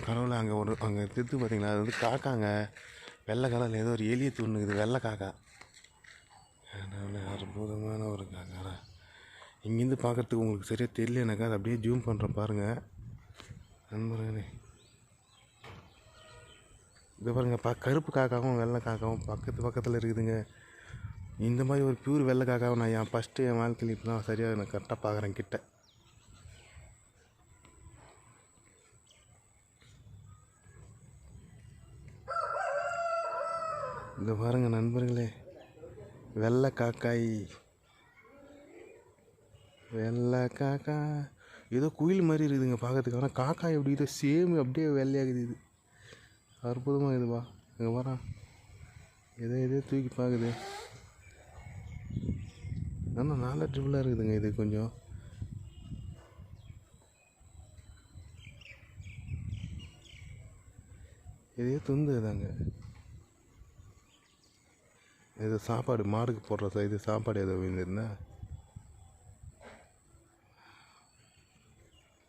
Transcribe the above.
கடவுளை அங்கே திருத்து பார்த்தீங்களா, அது வந்து காக்காங்க. வெள்ளை கலரில் ஏதோ ஒரு எலியை தூண்டுக்குது, வெள்ளை காக்கா. அற்புதமான ஒரு காக்காடா. இங்கேருந்து பார்க்குறதுக்கு உங்களுக்கு சரியாக தெரியல எனக்கு, அதை அப்படியே ஜூம் பண்ணுறேன் பாருங்கள் நண்பர்களே. இது பாருங்கள், கருப்பு காக்காவும் வெள்ளை காக்காவும் பக்கத்தில் இருக்குதுங்க. இந்த மாதிரி ஒரு பியூர் வெள்ளை காக்காவை நான் என் வாழ்க்கையில் இப்போ தான் சரியாக நான் கரெக்டாக பார்க்குறேன் கிட்ட. இங்கே பாருங்கள் நண்பர்களே, வெள்ளை காக்காய், வெள்ளை காக்கா. ஏதோ குயில் மாதிரி இருக்குதுங்க பார்க்கறதுக்கு. ஆனால் காக்காய் எப்படி இதோ சேம் அப்படியே வெள்ளையாகுது. இது அற்புதமாக இதுவா. இங்கே வரா எதோ தூக்கி பார்க்குது. ஆனால் நல்லா ட்ரிபிளாக இருக்குதுங்க இது கொஞ்சம். எதையோ துந்துதாங்க. இது சாப்பாடு மாடுக்கு போடுற இது சாப்பாடு ஏதோ விழுந்துருந்தா